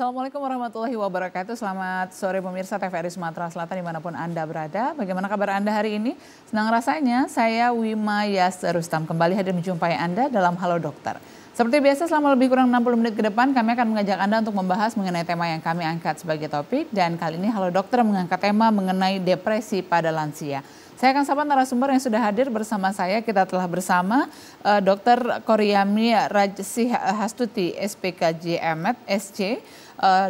Assalamualaikum warahmatullahi wabarakatuh. Selamat sore pemirsa TVRI Sumatera Selatan dimanapun Anda berada. Bagaimana kabar Anda hari ini? Senang rasanya saya Wima Yas Rustam kembali hadir menjumpai Anda dalam Halo Dokter. Seperti biasa selama lebih kurang 60 menit ke depan kami akan mengajak Anda untuk membahas mengenai tema yang kami angkat sebagai topik. Dan kali ini Halo Dokter mengangkat tema mengenai depresi pada lansia. Saya akan sapa narasumber yang sudah hadir bersama saya. Kita telah bersama Dr. Koryami Rajsih Hastuti, SPKJ MD, SC,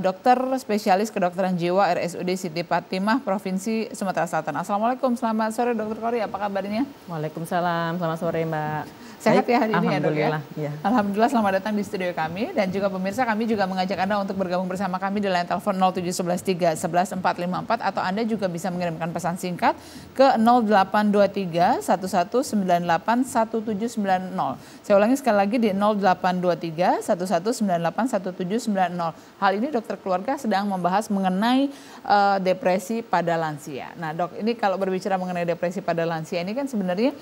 dokter spesialis kedokteran jiwa RSUD Siti Fatimah, Provinsi Sumatera Selatan. Assalamualaikum, selamat sore Dr. Kory, apa kabarnya? Waalaikumsalam, selamat sore Mbak. Sehat ya hari ini ya dok ya? Ya. Alhamdulillah, selamat datang di studio kami. Dan juga pemirsa, kami juga mengajak Anda untuk bergabung bersama kami di line telepon 07113 11454 atau Anda juga bisa mengirimkan pesan singkat ke 0823 1198 1790. Saya ulangi sekali lagi di 0823 1198 1790. Hal ini dokter keluarga sedang membahas mengenai depresi pada lansia. Nah dok, ini kalau berbicara mengenai depresi pada lansia ini kan sebenarnya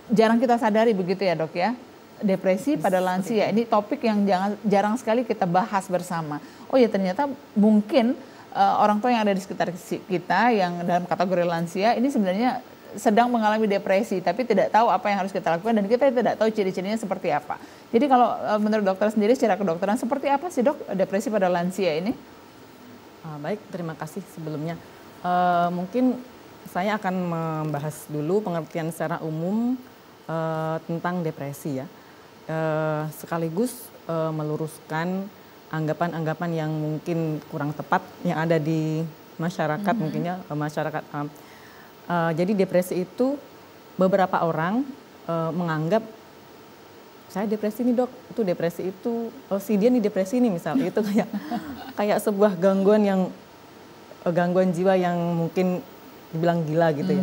jarang kita sadari begitu ya dok ya, depresi pada lansia ini topik yang jarang sekali kita bahas bersama. Oh ya, ternyata mungkin orang tua yang ada di sekitar kita yang dalam kategori lansia ini sebenarnya sedang mengalami depresi tapi tidak tahu apa yang harus kita lakukan dan kita tidak tahu ciri-cirinya seperti apa. Jadi kalau menurut dokter sendiri secara kedokteran seperti apa sih dok depresi pada lansia ini? Baik, terima kasih sebelumnya. Mungkin saya akan membahas dulu pengertian secara umum tentang depresi ya, sekaligus meluruskan anggapan-anggapan yang mungkin kurang tepat yang ada di masyarakat mungkin ya, masyarakat. Jadi depresi itu beberapa orang menganggap saya depresi nih dok, itu depresi itu, si dia nih depresi nih misalnya, itu kayak sebuah gangguan jiwa yang mungkin dibilang gila gitu ya,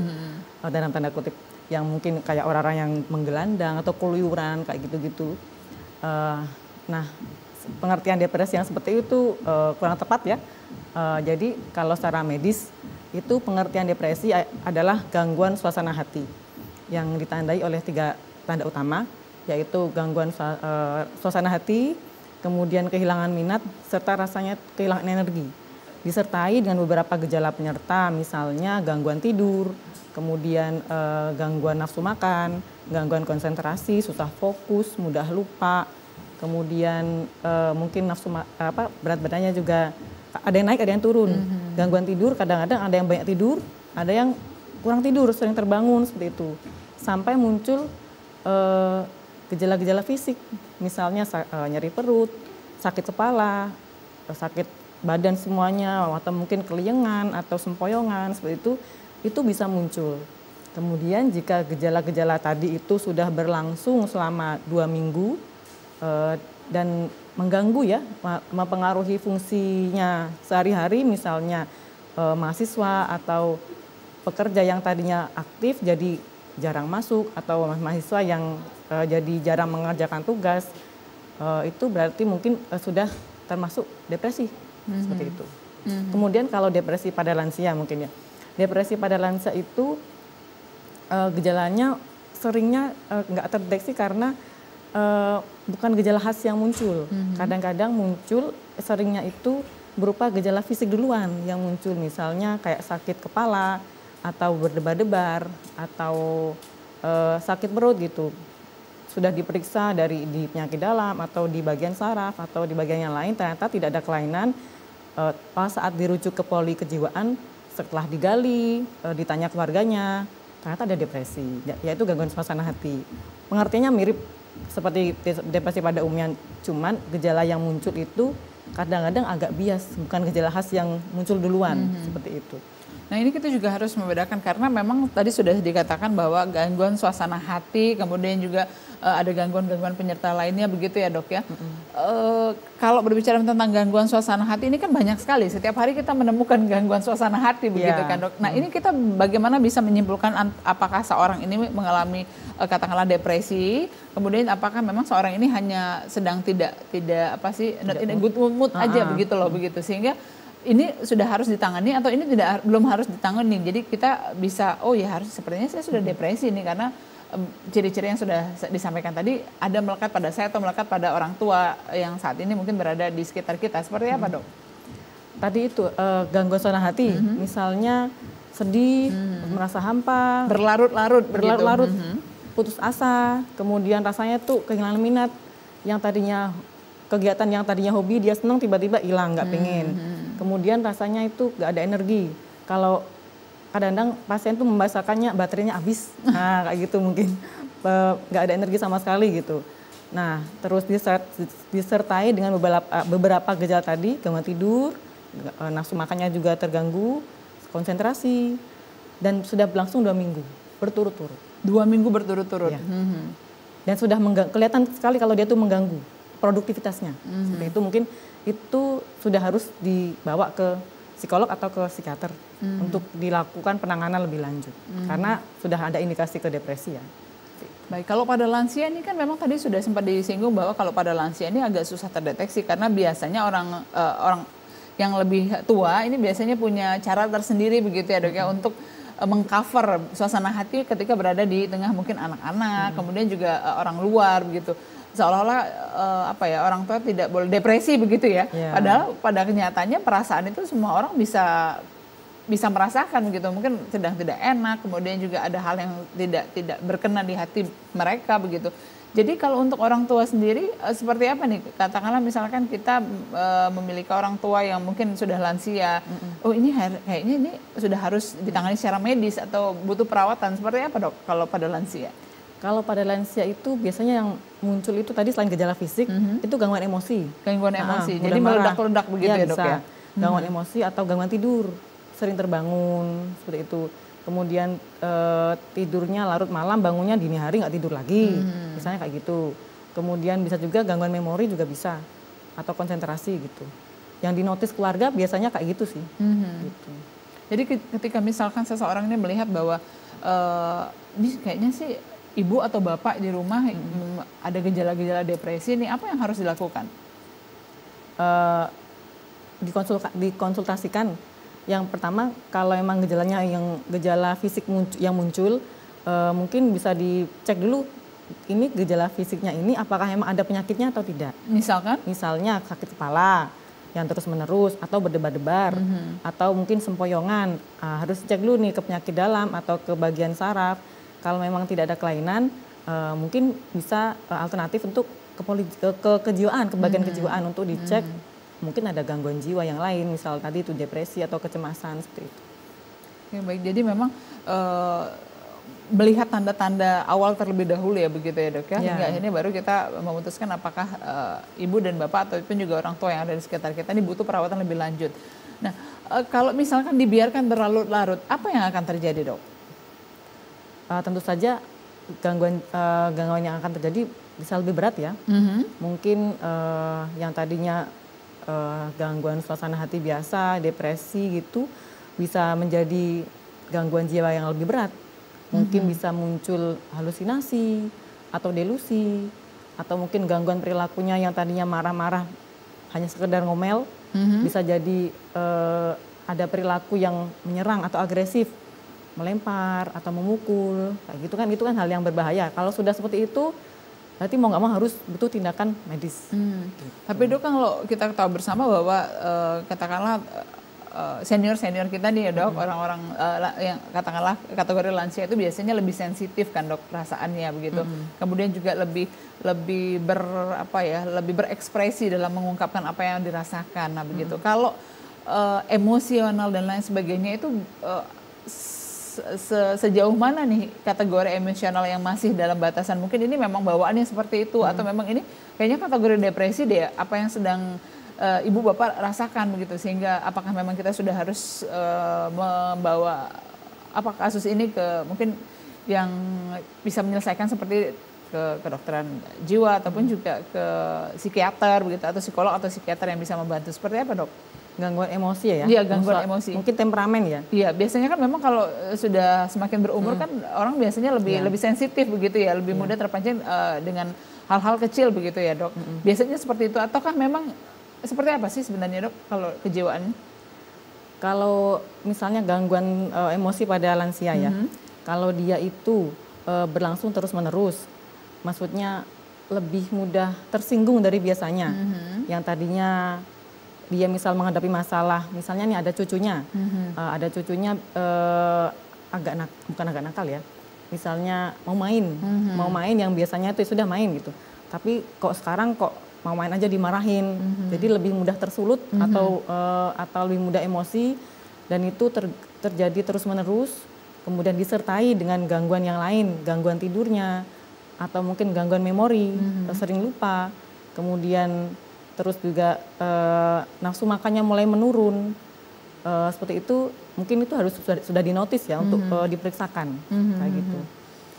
dalam tanda kutip, yang mungkin kayak orang-orang yang menggelandang atau keluyuran kayak gitu-gitu. Nah, pengertian depresi yang seperti itu kurang tepat ya. Jadi kalau secara medis itu pengertian depresi adalah gangguan suasana hati yang ditandai oleh 3 tanda utama, yaitu gangguan suasana hati, kemudian kehilangan minat, serta rasanya kehilangan energi. Disertai dengan beberapa gejala penyerta, misalnya gangguan tidur, kemudian gangguan nafsu makan, gangguan konsentrasi, susah fokus, mudah lupa, kemudian mungkin berat badannya juga ada yang naik, ada yang turun. Gangguan tidur, kadang-kadang ada yang banyak tidur, ada yang kurang tidur, sering terbangun seperti itu. Sampai muncul gejala-gejala fisik, misalnya nyeri perut, sakit kepala, sakit badan semuanya, atau mungkin keliengan atau sempoyongan seperti itu bisa muncul. Kemudian jika gejala-gejala tadi itu sudah berlangsung selama 2 minggu dan mengganggu ya, mempengaruhi fungsinya sehari-hari, misalnya mahasiswa atau pekerja yang tadinya aktif jadi jarang masuk, atau mahasiswa yang jadi jarang mengerjakan tugas, itu berarti mungkin sudah termasuk depresi. Seperti itu. Kemudian kalau depresi pada lansia mungkin ya, depresi pada lansia itu gejalanya seringnya nggak terdeteksi karena bukan gejala khas yang muncul. Kadang-kadang muncul, seringnya itu berupa gejala fisik duluan yang muncul, misalnya kayak sakit kepala atau berdebar-debar atau sakit perut gitu. Sudah diperiksa di penyakit dalam atau di bagian saraf atau di bagian yang lain, ternyata tidak ada kelainan. Pas saat dirujuk ke poli kejiwaan, setelah digali, ditanya keluarganya, ternyata ada depresi, yaitu gangguan suasana hati. Pengertiannya mirip seperti depresi pada umumnya, cuman gejala yang muncul itu kadang-kadang agak bias, bukan gejala khas yang muncul duluan, seperti itu. Nah ini kita juga harus membedakan karena memang tadi sudah dikatakan bahwa gangguan suasana hati, kemudian juga ada gangguan-gangguan penyerta lainnya begitu ya dok ya. Kalau berbicara tentang gangguan suasana hati ini kan banyak sekali, setiap hari kita menemukan gangguan suasana hati begitu kan dok. Nah ini kita bagaimana bisa menyimpulkan apakah seorang ini mengalami katakanlah depresi, kemudian apakah memang seorang ini hanya sedang tidak not in a good mood aja begitu loh, begitu, sehingga ini sudah harus ditangani atau ini belum harus ditangani. Jadi kita bisa, oh ya harus, sepertinya saya sudah depresi nih karena ciri-ciri yang sudah disampaikan tadi ada melekat pada saya atau melekat pada orang tua yang saat ini mungkin berada di sekitar kita. Seperti apa, Dok? Tadi itu gangguan suasana hati, misalnya sedih, merasa hampa, Berlarut-larut, putus asa, kemudian rasanya tuh kehilangan minat, yang tadinya kegiatan yang tadinya hobi dia senang tiba-tiba hilang, nggak pengen. Kemudian rasanya itu nggak ada energi. Kalau kadang-kadang pasien tuh membahasakannya baterainya habis, nah kayak gitu mungkin nggak ada energi sama sekali gitu. Nah terus disertai dengan beberapa gejala tadi, gangguan tidur, nafsu makannya juga terganggu, konsentrasi, dan sudah berlangsung 2 minggu berturut-turut. 2 minggu berturut-turut. Ya. Dan sudah kelihatan sekali kalau dia tuh mengganggu produktivitasnya. Seperti itu mungkin itu sudah harus dibawa ke psikolog atau ke psikiater untuk dilakukan penanganan lebih lanjut. Karena sudah ada indikasi ke depresi ya. Baik, kalau pada lansia ini kan memang tadi sudah sempat disinggung bahwa kalau pada lansia ini agak susah terdeteksi karena biasanya orang yang lebih tua ini biasanya punya cara tersendiri begitu ya, Dok ya, untuk mengcover suasana hati ketika berada di tengah mungkin anak-anak, kemudian juga orang luar begitu. Seolah-olah orang tua tidak boleh depresi begitu ya. Padahal pada kenyataannya perasaan itu semua orang bisa merasakan begitu. Mungkin sedang tidak enak, kemudian juga ada hal yang tidak berkenan di hati mereka begitu. Jadi kalau untuk orang tua sendiri seperti apa nih? Katakanlah misalkan kita memiliki orang tua yang mungkin sudah lansia. Oh ini kayaknya ini sudah harus ditangani secara medis atau butuh perawatan. Seperti apa, Dok, kalau pada lansia? Kalau pada lansia itu biasanya yang muncul itu tadi selain gejala fisik, itu gangguan emosi. Gangguan emosi, jadi meledak-ledak begitu ya, Dok ya? Gangguan emosi atau gangguan tidur, sering terbangun, seperti itu. Kemudian tidurnya larut malam, bangunnya dini hari nggak tidur lagi, misalnya kayak gitu. Kemudian bisa juga gangguan memori juga bisa, atau konsentrasi gitu. Yang dinotis keluarga biasanya kayak gitu sih. Gitu. Jadi ketika misalkan seseorang ini melihat bahwa ini kayaknya sih ibu atau bapak di rumah ada gejala-gejala depresi nih, apa yang harus dilakukan? Dikonsultasikan. Yang pertama, kalau emang gejalanya yang gejala fisik yang muncul, mungkin bisa dicek dulu ini gejala fisiknya ini apakah emang ada penyakitnya atau tidak. Misalkan? Misalnya sakit kepala yang terus menerus atau berdebar-debar atau mungkin sempoyongan. Harus cek dulu nih ke penyakit dalam atau ke bagian saraf. Kalau memang tidak ada kelainan, mungkin bisa alternatif untuk ke kejiwaan, ke bagian kejiwaan untuk dicek. Mungkin ada gangguan jiwa yang lain, misal tadi itu depresi atau kecemasan seperti itu. Oke, baik, jadi memang melihat tanda-tanda awal terlebih dahulu ya begitu ya, Dok ya. Hingga akhirnya baru kita memutuskan apakah ibu dan bapak ataupun juga orang tua yang ada di sekitar kita ini butuh perawatan lebih lanjut. Nah, kalau misalkan dibiarkan berlarut-larut, apa yang akan terjadi, Dok? Tentu saja gangguan yang akan terjadi bisa lebih berat ya. Mungkin yang tadinya gangguan suasana hati biasa, depresi gitu, bisa menjadi gangguan jiwa yang lebih berat. Mungkin bisa muncul halusinasi atau delusi, atau mungkin gangguan perilakunya yang tadinya marah-marah hanya sekedar ngomel, bisa jadi ada perilaku yang menyerang atau agresif, melempar atau memukul, kayak gitu kan, itu kan hal yang berbahaya. Kalau sudah seperti itu, berarti mau nggak mau harus butuh tindakan medis. Gitu. Tapi Dok, kalau kita tahu bersama bahwa katakanlah senior-senior kita nih ya, Dok, orang-orang yang katakanlah kategori lansia itu biasanya lebih sensitif kan, Dok, perasaannya begitu. Kemudian juga lebih berekspresi dalam mengungkapkan apa yang dirasakan. Nah, begitu. Kalau emosional dan lain sebagainya itu sejauh mana nih kategori emosional yang masih dalam batasan mungkin ini memang bawaannya seperti itu atau memang ini kayaknya kategori depresi deh, apa yang sedang ibu bapak rasakan begitu, sehingga apakah memang kita sudah harus membawa kasus ini ke mungkin yang bisa menyelesaikan seperti ke kedokteran jiwa ataupun juga ke psikiater begitu, atau psikolog atau psikiater yang bisa membantu. Seperti apa, Dok? Gangguan emosi ya? Iya, gangguan emosi. Mungkin temperamen ya? Iya, biasanya kan memang kalau sudah semakin berumur kan orang biasanya lebih sensitif begitu ya, lebih mudah terpancing dengan hal-hal kecil begitu ya, Dok. Biasanya seperti itu, ataukah memang seperti apa sih sebenarnya, Dok, kalau kejiwaan? Kalau misalnya gangguan emosi pada lansia ya, kalau dia itu berlangsung terus-menerus. Maksudnya lebih mudah tersinggung dari biasanya. Yang tadinya dia misal menghadapi masalah, misalnya nih ada cucunya, bukan agak nakal ya, misalnya mau main yang biasanya itu sudah main gitu, tapi kok sekarang kok mau main aja dimarahin, jadi lebih mudah tersulut atau lebih mudah emosi, dan itu terjadi terus menerus, kemudian disertai dengan gangguan yang lain, gangguan tidurnya, atau mungkin gangguan memori, sering lupa, kemudian terus juga nafsu makannya mulai menurun, seperti itu mungkin itu harus sudah dinotis ya untuk diperiksakan kayak gitu.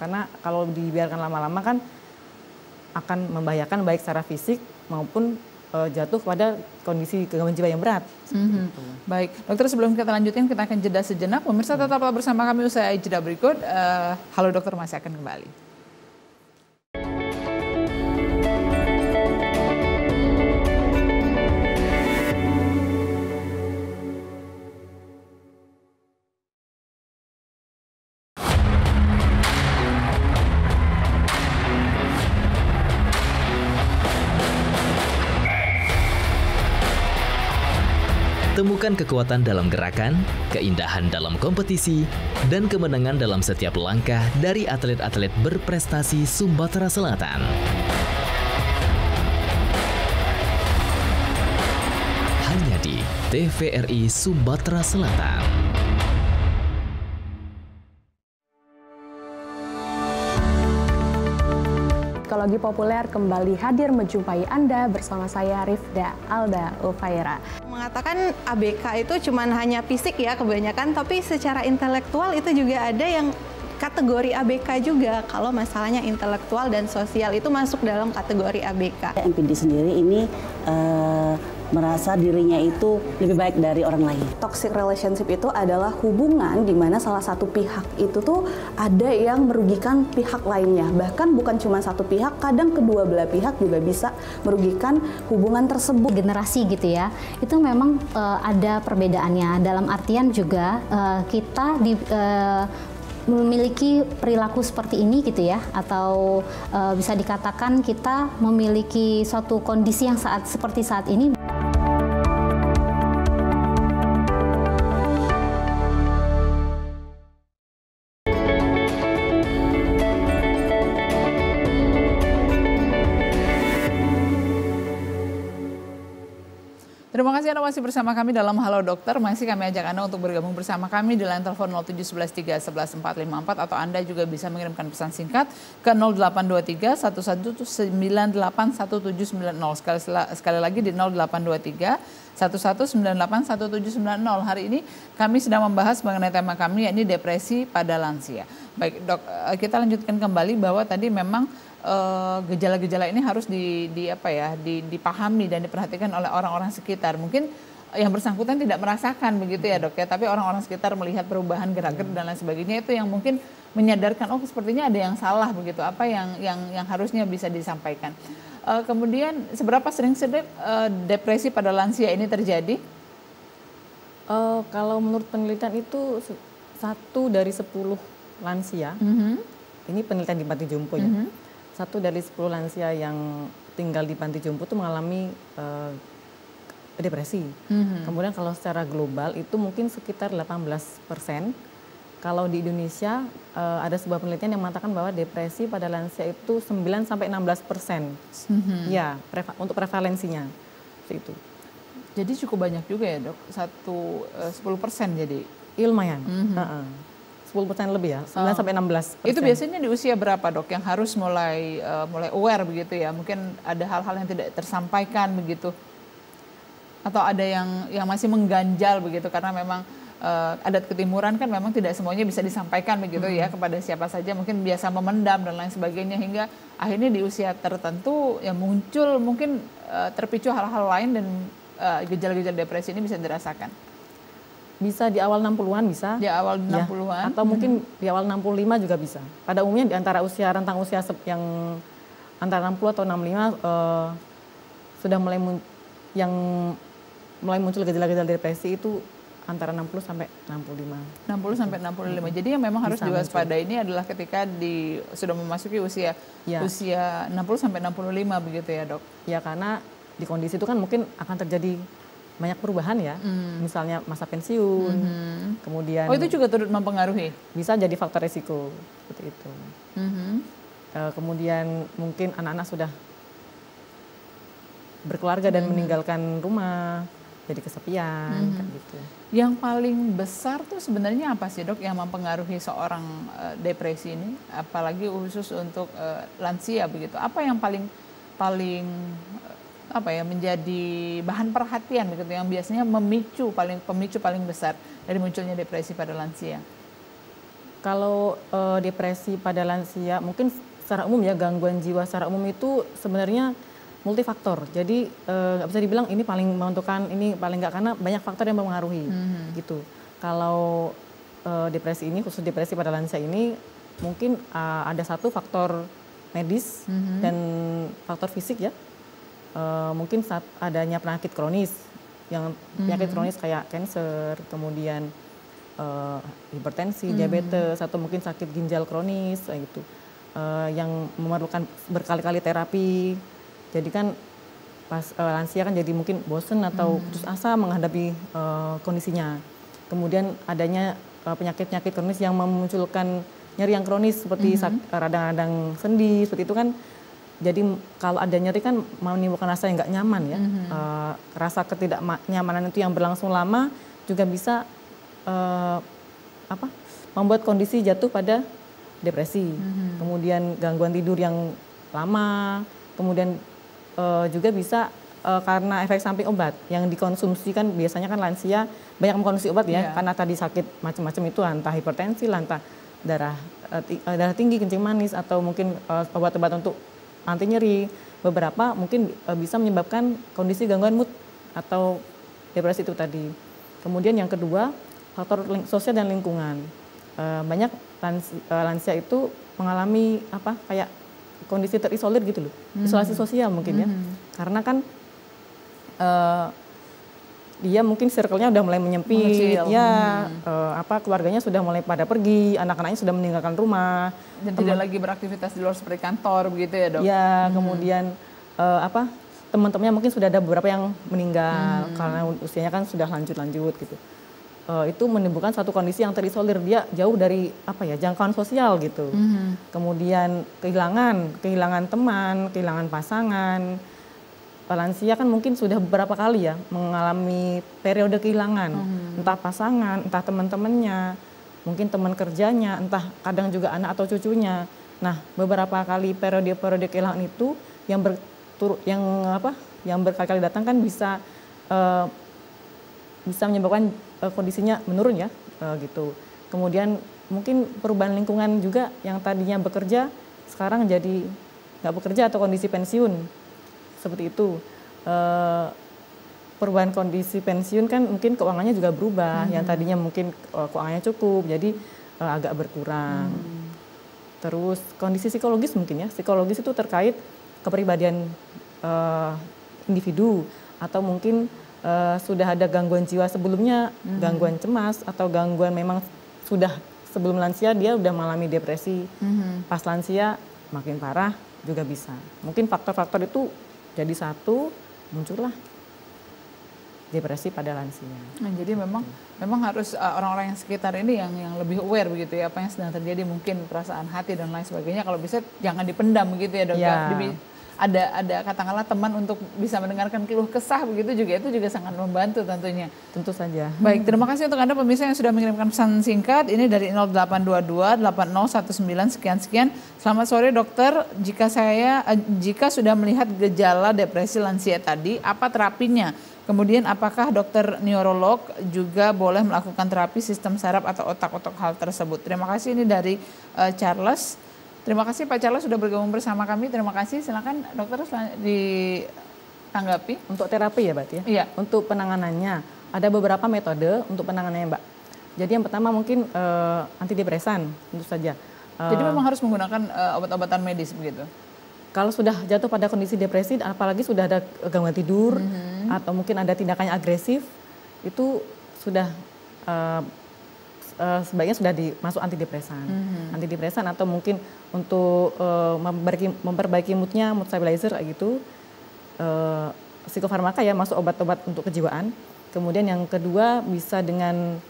Karena kalau dibiarkan lama-lama kan akan membahayakan baik secara fisik maupun jatuh pada kondisi gangguan jiwa yang berat. Baik, dokter sebelum kita lanjutkan kita akan jeda sejenak. Pemirsa tetaplah bersama kami usai jeda berikut. Halo dokter masih akan kembali. Temukan kekuatan dalam gerakan, keindahan dalam kompetisi, dan kemenangan dalam setiap langkah dari atlet-atlet berprestasi Sumatera Selatan. Hanya di TVRI Sumatera Selatan. Psikologi Populer kembali hadir menjumpai Anda bersama saya Rifda Alda Ulfaira. Mengatakan ABK itu cuman hanya fisik ya kebanyakan, tapi secara intelektual itu juga ada yang kategori ABK juga. Kalau masalahnya intelektual dan sosial itu masuk dalam kategori ABK. MPD sendiri ini merasa dirinya itu lebih baik dari orang lain. Toxic relationship itu adalah hubungan di mana salah satu pihak itu tuh ada yang merugikan pihak lainnya. Bahkan bukan cuma satu pihak, kadang kedua belah pihak juga bisa merugikan hubungan tersebut. Generasi gitu ya, itu memang ada perbedaannya. Dalam artian juga kita memiliki perilaku seperti ini gitu ya, atau bisa dikatakan kita memiliki suatu kondisi yang seperti saat ini. Terima kasih Anda masih bersama kami dalam Halo Dokter. Masih kami ajak Anda untuk bergabung bersama kami di line telepon 0711 311 454 atau Anda juga bisa mengirimkan pesan singkat ke 0823 1198 1790. Sekali lagi di 0823 1198 1790. Hari ini kami sedang membahas mengenai tema kami yakni depresi pada lansia. Baik Dok, kita lanjutkan kembali bahwa tadi memang gejala-gejala ini harus dipahami dan diperhatikan oleh orang-orang sekitar. Mungkin yang bersangkutan tidak merasakan begitu ya Dok ya, tapi orang-orang sekitar melihat perubahan gerak-gerik dan lain sebagainya, itu yang mungkin menyadarkan oh sepertinya ada yang salah begitu, apa yang harusnya bisa disampaikan. Kemudian seberapa sering depresi pada lansia ini terjadi? Kalau menurut penelitian itu 1 dari 10 lansia, ini penelitian di Panti Jompo ya, 1 dari 10 lansia yang tinggal di Panti Jompo itu mengalami depresi. Kemudian kalau secara global itu mungkin sekitar 18%. Kalau di Indonesia ada sebuah penelitian yang mengatakan bahwa depresi pada lansia itu 9-16%. Ya, untuk prevalensinya itu. Jadi cukup banyak juga ya Dok, 10% jadi? Lumayan. 10% lebih ya, 9-16%. Itu biasanya di usia berapa Dok yang harus mulai aware begitu ya? Mungkin ada hal-hal yang tidak tersampaikan begitu? Atau ada yang masih mengganjal begitu karena memang adat ketimuran kan memang tidak semuanya bisa disampaikan begitu ya kepada siapa saja, mungkin biasa memendam dan lain sebagainya, hingga akhirnya di usia tertentu yang muncul mungkin terpicu hal-hal lain dan gejala-gejala depresi ini bisa dirasakan. Bisa di awal 60-an bisa. Di awal 60-an. Ya, atau mungkin di awal 65 juga bisa. Pada umumnya di antara rentang usia yang antara 60 atau 65 sudah mulai muncul gejala-gejala depresi itu antara 60 sampai 65. 60 sampai 65. Jadi yang memang harus Bisa diwaspadai ini adalah ketika sudah memasuki usia Ya. usia 60 sampai 65 begitu ya, Dok. Ya karena di kondisi itu kan mungkin akan terjadi banyak perubahan ya. Misalnya masa pensiun, kemudian Oh, itu juga turut mempengaruhi. bisa jadi faktor risiko seperti itu. Mhm. Kemudian mungkin anak-anak sudah berkeluarga dan meninggalkan rumah, jadi kesepian kayak gitu. Yang paling besar tuh sebenarnya apa sih, Dok, yang mempengaruhi seorang depresi ini, apalagi khusus untuk lansia begitu? Apa yang paling apa ya, menjadi bahan perhatian begitu, yang biasanya pemicu paling besar dari munculnya depresi pada lansia? Kalau depresi pada lansia, mungkin secara umum ya, gangguan jiwa secara umum itu sebenarnya multifaktor. Jadi nggak bisa dibilang ini paling menentukan, ini paling nggak, karena banyak faktor yang mempengaruhi gitu. Kalau depresi ini, khusus depresi pada lansia ini, mungkin ada satu faktor medis dan faktor fisik ya. Mungkin saat adanya penyakit kronis, penyakit kronis kayak kanker, kemudian hipertensi, diabetes, atau mungkin sakit ginjal kronis kayak gitu, yang memerlukan berkali-kali terapi. Jadi kan pas lansia kan jadi mungkin bosen atau putus asa menghadapi kondisinya. Kemudian adanya penyakit-penyakit kronis yang memunculkan nyeri yang kronis seperti radang-radang sendi, seperti itu kan. Jadi kalau ada nyeri kan menimbulkan rasa yang nggak nyaman ya. Rasa ketidaknyamanan itu yang berlangsung lama juga bisa membuat kondisi jatuh pada depresi. Kemudian gangguan tidur yang lama, kemudian juga bisa karena efek samping obat yang dikonsumsi, kan biasanya kan lansia banyak mengkonsumsi obat ya, karena tadi sakit macam-macam itu, entah hipertensi, entah darah tinggi, kencing manis, atau mungkin obat-obat untuk anti nyeri. Beberapa mungkin bisa menyebabkan kondisi gangguan mood atau depresi itu tadi. Kemudian yang kedua, faktor sosial dan lingkungan. Banyak lansia itu mengalami kayak kondisi terisolir gitu loh, isolasi sosial mungkin ya, karena kan dia mungkin circle-nya udah mulai menyempit, keluarganya sudah mulai pada pergi, anak-anaknya sudah meninggalkan rumah, dan tidak lagi beraktivitas di luar seperti kantor begitu ya, Dok? Ya, kemudian teman-temannya mungkin sudah ada beberapa yang meninggal karena usianya kan sudah lanjut gitu. Itu menimbulkan satu kondisi yang terisolir, dia jauh dari jangkauan sosial gitu. Kemudian kehilangan teman, kehilangan pasangan. Lansia kan mungkin sudah beberapa kali ya mengalami periode kehilangan, entah pasangan, entah teman-temannya, mungkin teman kerjanya, entah kadang juga anak atau cucunya. Nah, beberapa kali periode kehilangan itu yang berkali-kali datang kan bisa menyebabkan kondisinya menurun ya, gitu. Kemudian mungkin perubahan lingkungan juga, yang tadinya bekerja sekarang jadi nggak bekerja atau kondisi pensiun, seperti itu. Perubahan kondisi pensiun kan mungkin keuangannya juga berubah, yang tadinya mungkin keuangannya cukup jadi agak berkurang. Terus kondisi psikologis mungkin ya, psikologis itu terkait kepribadian individu, atau mungkin sudah ada gangguan jiwa sebelumnya, gangguan cemas, atau gangguan memang sudah sebelum lansia dia udah mengalami depresi, pas lansia makin parah juga bisa. Mungkin faktor-faktor itu jadi satu, muncullah depresi pada lansia. Nah, jadi memang harus orang-orang yang sekitar ini yang lebih aware begitu ya, apa yang sedang terjadi, mungkin perasaan hati dan lain sebagainya. Kalau bisa jangan dipendam begitu ya, Dok. Ya. Ada katakanlah teman untuk bisa mendengarkan keluh kesah begitu juga, itu juga sangat membantu tentunya. Tentu saja. Baik, terima kasih untuk Anda pemirsa yang sudah mengirimkan pesan singkat ini dari 0822 8019 sekian. Selamat sore, Dokter. Jika sudah melihat gejala depresi lansia tadi, apa terapinya? Kemudian apakah dokter neurolog juga boleh melakukan terapi sistem saraf atau otak-otak hal tersebut? Terima kasih, ini dari Charles. Terima kasih Pak Charles sudah bergabung bersama kami. Terima kasih. Silakan dokter ditanggapi. Untuk terapi ya, Mbak ya? Iya. Untuk penanganannya ada beberapa metode untuk penanganannya, Mbak. Jadi yang pertama mungkin antidepresan tentu saja. Jadi memang harus menggunakan obat-obatan medis begitu? Kalau sudah jatuh pada kondisi depresi, apalagi sudah ada gangguan tidur atau mungkin ada tindakannya agresif, itu sudah sebaiknya sudah masuk antidepresan. Antidepresan atau mungkin untuk memperbaiki moodnya, mood stabilizer kayak gitu. Psikofarmaka ya, masuk obat-obat untuk kejiwaan. Kemudian yang kedua bisa dengan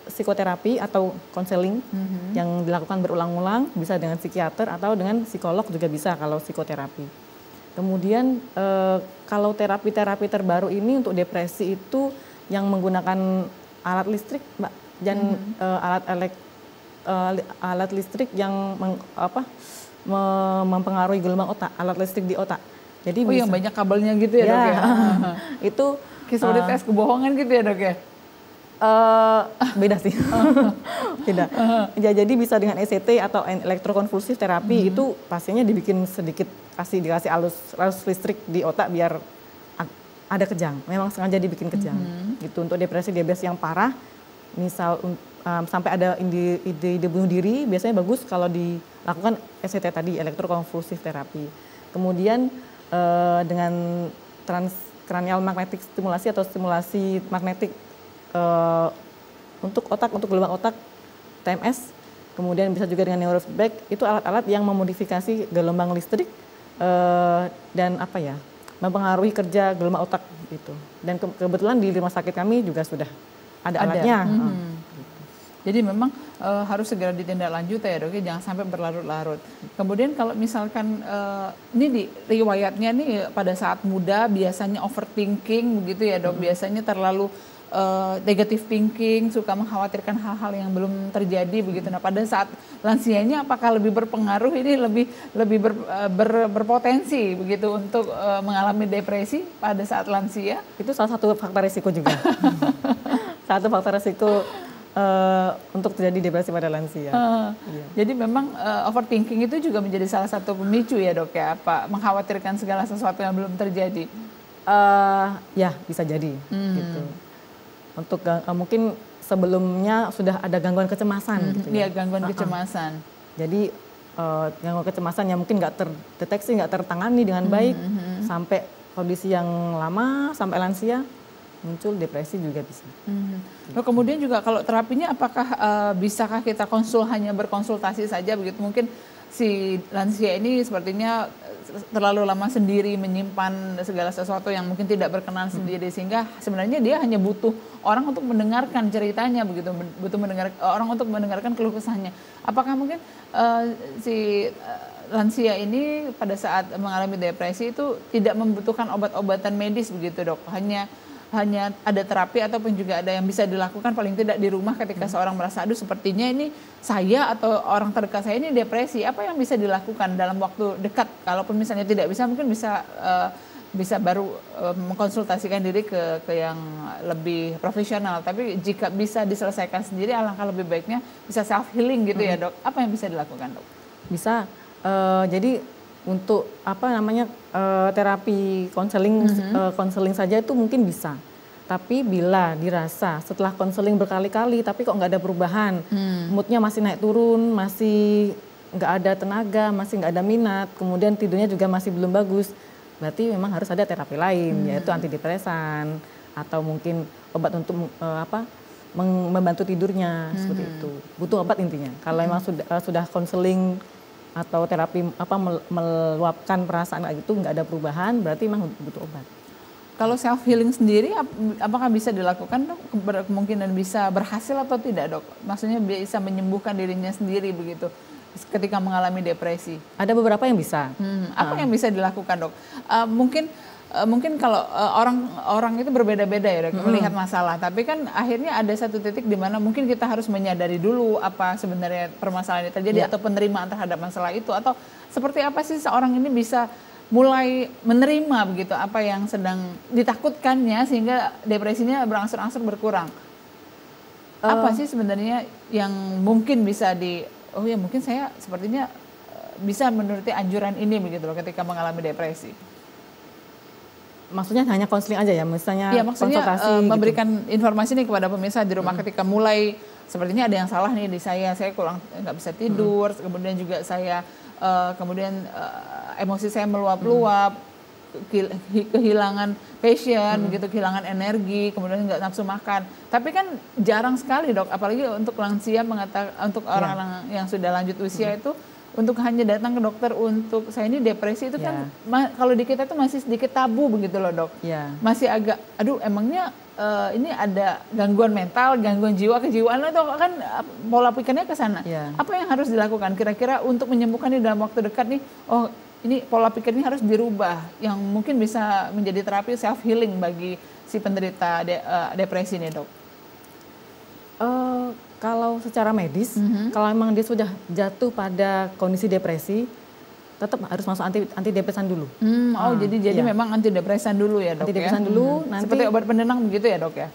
psikoterapi atau konseling yang dilakukan berulang-ulang, bisa dengan psikiater atau dengan psikolog juga bisa kalau psikoterapi. Kemudian kalau terapi-terapi terbaru ini untuk depresi itu yang menggunakan alat listrik, Mbak, dan alat listrik yang mempengaruhi gelombang otak, alat listrik di otak. Jadi yang banyak kabelnya gitu ya, Dok ya. Itu seperti tes kebohongan gitu ya, Dok ya. Beda sih. Tidak. Ya, jadi bisa dengan ECT atau elektrokonvulsif terapi itu pasiennya dibikin sedikit dikasih arus listrik di otak biar ada kejang. Memang sengaja dibikin kejang. Gitu untuk depresi diabetes yang parah. Misal sampai ada ide bunuh diri, biasanya bagus kalau dilakukan ECT tadi, elektrokonvulsif terapi. Kemudian dengan transcranial magnetic stimulasi atau stimulasi magnetik untuk otak, untuk gelombang otak, TMS. Kemudian bisa juga dengan neurofeedback, itu alat-alat yang memodifikasi gelombang listrik dan mempengaruhi kerja gelombang otak gitu. Dan kebetulan di rumah sakit kami juga sudah ada alatnya. Jadi memang harus segera ditindaklanjuti ya, Dok, jangan sampai berlarut-larut. Kemudian kalau misalkan ini di riwayatnya nih pada saat muda biasanya overthinking begitu ya, Dok, biasanya terlalu negative thinking, suka mengkhawatirkan hal-hal yang belum terjadi begitu. Nah, pada saat lansianya apakah lebih berpengaruh, ini lebih berpotensi begitu untuk mengalami depresi pada saat lansia? Itu salah satu faktor risiko juga. Satu faktor risiko untuk terjadi depresi pada lansia. Iya. Jadi memang overthinking itu juga menjadi salah satu pemicu ya, Dok ya, mengkhawatirkan segala sesuatu yang belum terjadi. Ya, bisa jadi gitu. Untuk mungkin sebelumnya sudah ada gangguan kecemasan gitu ya. Iya, gangguan kecemasan. Jadi gangguan kecemasan yang mungkin nggak terdeteksi, nggak tertangani dengan baik, sampai kondisi yang lama, sampai lansia, muncul depresi juga bisa. Nah, kemudian juga kalau terapinya apakah bisakah kita hanya berkonsultasi saja begitu? Mungkin si lansia ini sepertinya terlalu lama sendiri menyimpan segala sesuatu yang mungkin tidak berkenan sendiri, sehingga sebenarnya dia hanya butuh orang untuk mendengarkan ceritanya begitu, butuh orang untuk mendengarkan keluh kesahnya. Apakah mungkin si lansia ini pada saat mengalami depresi itu tidak membutuhkan obat-obatan medis begitu, Dok? Hanya ada terapi ataupun juga ada yang bisa dilakukan paling tidak di rumah ketika seorang merasa, aduh sepertinya ini saya atau orang terdekat saya ini depresi, apa yang bisa dilakukan dalam waktu dekat? Kalaupun misalnya tidak bisa, mungkin bisa baru mengkonsultasikan diri ke yang lebih profesional. Tapi jika bisa diselesaikan sendiri, alangkah lebih baiknya bisa self healing gitu ya, Dok. Apa yang bisa dilakukan, Dok? Bisa. Jadi untuk terapi konseling saja itu mungkin bisa. Tapi bila dirasa setelah konseling berkali-kali tapi kok nggak ada perubahan, moodnya masih naik turun, masih nggak ada tenaga, masih nggak ada minat, kemudian tidurnya juga masih belum bagus, berarti memang harus ada terapi lain, yaitu antidepresan atau mungkin obat untuk membantu tidurnya, seperti itu. Butuh obat intinya. Kalau memang sudah konseling atau terapi meluapkan perasaan itu nggak ada perubahan, berarti memang butuh obat. Kalau self healing sendiri, apakah bisa dilakukan, Dok? Kemungkinan bisa berhasil atau tidak, Dok? Maksudnya bisa menyembuhkan dirinya sendiri begitu ketika mengalami depresi? Ada beberapa yang bisa. Apa yang bisa dilakukan, Dok? Mungkin kalau orang itu berbeda-beda ya, Dok, melihat masalah. Tapi kan akhirnya ada satu titik di mana mungkin kita harus menyadari dulu apa sebenarnya permasalahan yang terjadi atau penerimaan terhadap masalah itu, atau seperti apa sih seorang ini bisa mulai menerima begitu apa yang sedang ditakutkannya sehingga depresinya berangsur-angsur berkurang. Apa sih sebenarnya yang mungkin bisa mungkin saya sepertinya bisa menuruti anjuran ini begitu loh ketika mengalami depresi. Maksudnya hanya konseling aja ya, misalnya maksudnya konsultasi memberikan informasi nih kepada pemirsa di rumah ketika mulai sepertinya ada yang salah nih di saya kurang nggak bisa tidur, kemudian juga saya emosi saya meluap-luap, kehilangan passion gitu, kehilangan energi, kemudian nggak nafsu makan. Tapi kan jarang sekali dok, apalagi untuk lansia untuk orang-orang yang sudah lanjut usia itu untuk hanya datang ke dokter untuk saya ini depresi itu kan kalau di kita tuh masih sedikit tabu begitu loh dok. Masih agak, aduh emangnya ini ada gangguan mental, gangguan jiwa, kejiwaan itu kan pola pikirnya ke sana. Apa yang harus dilakukan kira-kira untuk menyembuhkan ini dalam waktu dekat nih? Oh ini pola pikirnya harus dirubah yang mungkin bisa menjadi terapi self healing bagi si penderita depresi nih dok. Kalau secara medis, kalau memang dia sudah jatuh pada kondisi depresi, tetap harus masuk antidepresan dulu. Jadi memang antidepresan dulu ya dok. Antidepresan dulu, nanti seperti obat penenang begitu ya dok ya?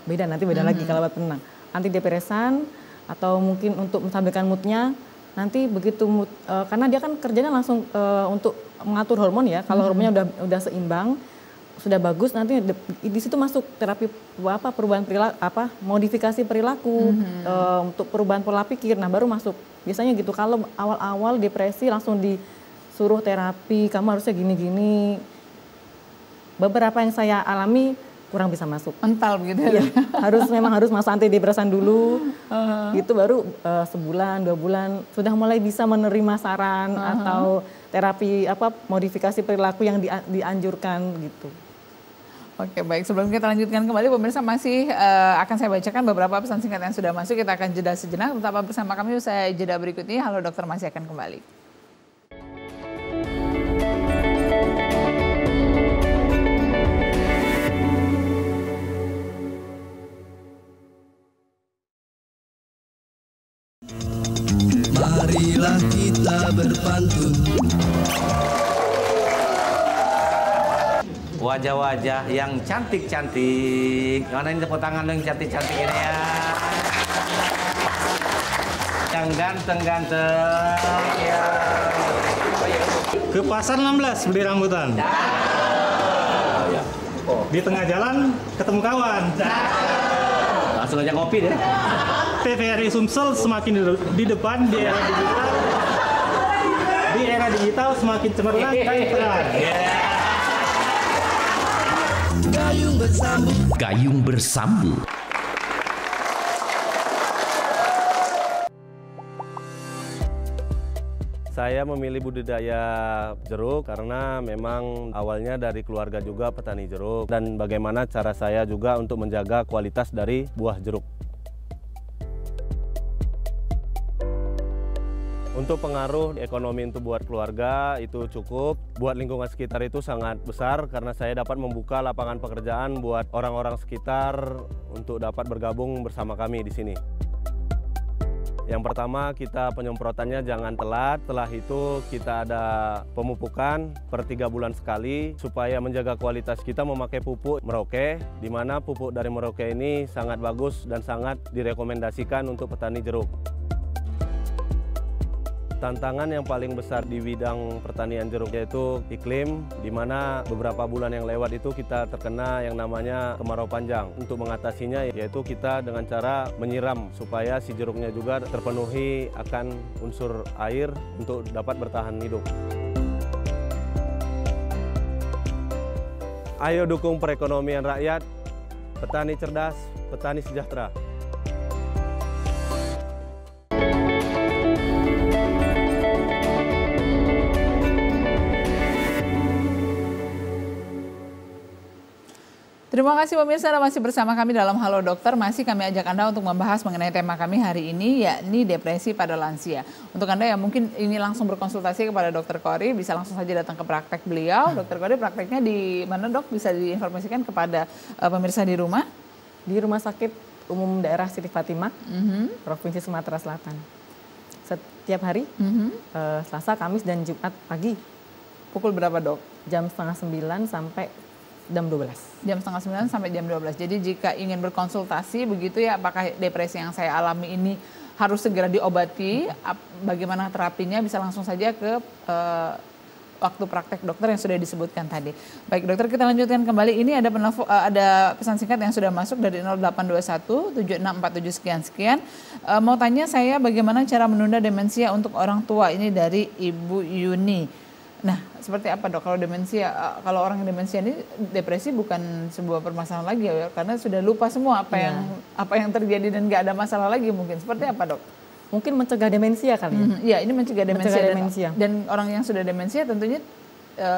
Beda lagi kalau obat penenang. Antidepresan atau mungkin untuk menstabilkan moodnya, nanti begitu mood, karena dia kan kerjanya langsung untuk mengatur hormon ya. Kalau hormonnya udah seimbang, sudah bagus, nanti di situ masuk terapi perubahan perilaku, modifikasi perilaku untuk perubahan pola pikir. Nah baru masuk. Biasanya gitu, kalau awal-awal depresi langsung disuruh terapi, kamu harusnya gini-gini. Beberapa yang saya alami kurang bisa masuk. Mental begitu ya? Memang harus masuk antidepresan dulu, gitu baru sebulan, 2 bulan sudah mulai bisa menerima saran atau terapi modifikasi perilaku yang dianjurkan gitu. Oke baik, sebelum kita lanjutkan kembali pemirsa masih akan saya bacakan beberapa pesan singkat yang sudah masuk. Kita akan jeda sejenak, tetap bersama kami usai jeda berikut ini. Halo Dokter masih akan kembali. Marilah kita berpantun. Wajah-wajah yang cantik-cantik. Mana ini tepuk tangan yang cantik-cantik ini ya. Yang ganteng-ganteng ya. Ke pasar 16 beli rambutan. Di tengah jalan ketemu kawan. Langsung aja kopi deh. TVRI Sumsel semakin di depan di era digital. Di era digital semakin cemerlang dan terang. Gayung bersambut. Saya memilih budidaya jeruk karena memang awalnya dari keluarga juga petani jeruk dan bagaimana cara saya juga untuk menjaga kualitas dari buah jeruk. Untuk pengaruh ekonomi untuk buat keluarga itu cukup, buat lingkungan sekitar itu sangat besar karena saya dapat membuka lapangan pekerjaan buat orang-orang sekitar untuk dapat bergabung bersama kami di sini. Yang pertama kita penyemprotannya jangan telat, setelah itu kita ada pemupukan per 3 bulan sekali supaya menjaga kualitas kita memakai pupuk Merauke, di mana pupuk dari Merauke ini sangat bagus dan sangat direkomendasikan untuk petani jeruk. Tantangan yang paling besar di bidang pertanian jeruk yaitu iklim, di mana beberapa bulan yang lewat itu kita terkena yang namanya kemarau panjang. Untuk mengatasinya yaitu kita dengan cara menyiram supaya si jeruknya juga terpenuhi akan unsur air untuk dapat bertahan hidup. Ayo dukung perekonomian rakyat, petani cerdas, petani sejahtera. Terima kasih pemirsa Anda masih bersama kami dalam Halo Dokter. Masih kami ajak Anda untuk membahas mengenai tema kami hari ini, yakni depresi pada lansia. Untuk Anda yang mungkin ini langsung berkonsultasi kepada Dokter Kori, bisa langsung saja datang ke praktek beliau. Dokter Kori prakteknya di mana dok? Bisa diinformasikan kepada pemirsa di rumah? Di Rumah Sakit Umum Daerah Siti Fatimah, Provinsi Sumatera Selatan. Setiap hari, Selasa, Kamis, dan Jumat pagi. Pukul berapa dok? Jam 8:30 sampai jam 12. Jam 8:30 sampai jam 12. Jadi jika ingin berkonsultasi begitu ya, apakah depresi yang saya alami ini harus segera diobati, bagaimana terapinya, bisa langsung saja ke waktu praktek dokter yang sudah disebutkan tadi. Baik dokter, kita lanjutkan kembali. Ini ada pesan singkat yang sudah masuk dari 0821 7647 sekian-sekian. Mau tanya saya bagaimana cara menunda demensia untuk orang tua, ini dari Ibu Yuni. Nah, seperti apa dok kalau demensia? Kalau orang demensia ini depresi bukan sebuah permasalahan lagi ya, karena sudah lupa semua apa yang terjadi dan nggak ada masalah lagi mungkin. Seperti apa dok? Mungkin mencegah demensia kali ya. Iya, ini mencegah demensia. Dan orang yang sudah demensia tentunya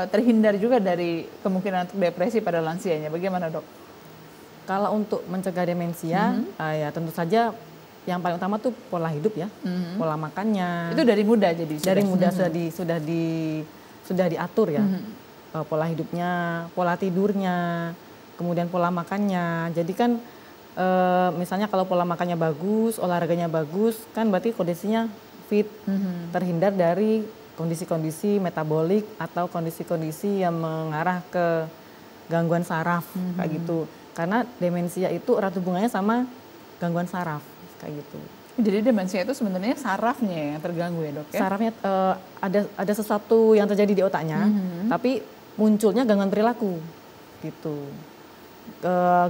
terhindar juga dari kemungkinan untuk depresi pada lansianya. Bagaimana dok? Kalau untuk mencegah demensia, ya tentu saja yang paling utama tuh pola hidup ya, pola makannya. Itu dari muda jadi. Dari muda sudah diatur ya, pola hidupnya, pola tidurnya, kemudian pola makannya. Jadi kan misalnya kalau pola makannya bagus, olahraganya bagus, kan berarti kondisinya fit, terhindar dari kondisi-kondisi metabolik atau kondisi-kondisi yang mengarah ke gangguan saraf kayak gitu. Karena demensia itu erat hubungannya sama gangguan saraf kayak gitu. Jadi demensia itu sebenarnya sarafnya yang terganggu ya dok ya? Sarafnya ada sesuatu yang terjadi di otaknya, tapi munculnya gangguan perilaku gitu.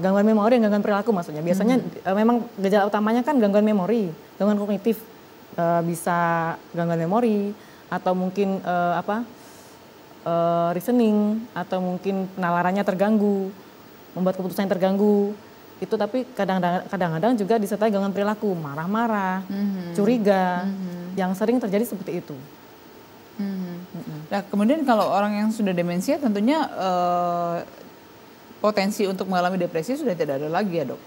Gangguan memori dan gangguan perilaku maksudnya. Biasanya memang gejala utamanya kan gangguan memori, gangguan kognitif, bisa gangguan memori atau mungkin reasoning atau mungkin penalarannya terganggu, membuat keputusan yang terganggu. Itu tapi kadang-kadang juga disertai gangguan perilaku, marah-marah, curiga, yang sering terjadi seperti itu. Nah, kemudian kalau orang yang sudah demensia tentunya potensi untuk mengalami depresi sudah tidak ada lagi ya dok?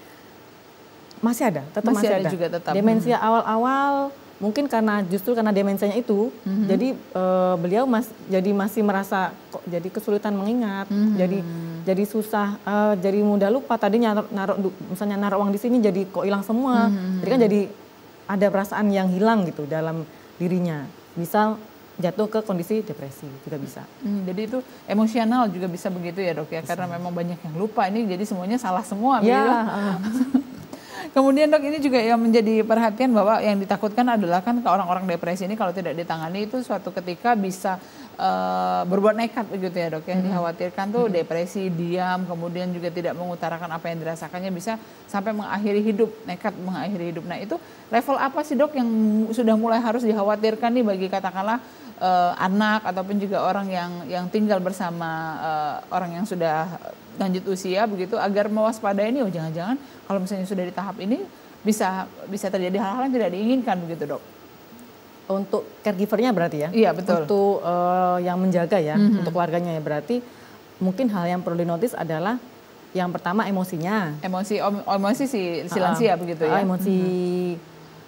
Masih ada, tetap masih ada. Juga tetap. Demensia awal-awal mungkin justru karena demensianya itu, jadi beliau masih merasa kok jadi kesulitan mengingat, jadi susah, jadi mudah lupa. Tadinya misalnya naruh uang di sini jadi kok hilang semua. Jadi kan jadi ada perasaan yang hilang gitu dalam dirinya. Bisa jatuh ke kondisi depresi juga bisa. Jadi itu emosional juga bisa begitu ya dok ya, karena memang banyak yang lupa ini jadi semuanya salah semua. Ya. Kemudian dok ini juga yang menjadi perhatian bahwa yang ditakutkan adalah kan orang-orang depresi ini kalau tidak ditangani itu suatu ketika bisa berbuat nekat begitu ya dok. Yang dikhawatirkan tuh depresi, diam, kemudian juga tidak mengutarakan apa yang dirasakannya bisa sampai mengakhiri hidup, nekat mengakhiri hidup. Nah itu level apa sih dok yang sudah mulai harus dikhawatirkan nih bagi katakanlah anak ataupun juga orang yang tinggal bersama orang yang sudah lanjut usia begitu agar mewaspadai ini jangan-jangan kalau misalnya sudah di tahap ini bisa terjadi hal-hal yang tidak diinginkan begitu dok. Untuk caregivernya berarti ya? Iya betul. Untuk yang menjaga ya, untuk keluarganya ya berarti mungkin hal yang perlu dinotis adalah yang pertama emosinya. Emosi si lansia begitu ya? Emosi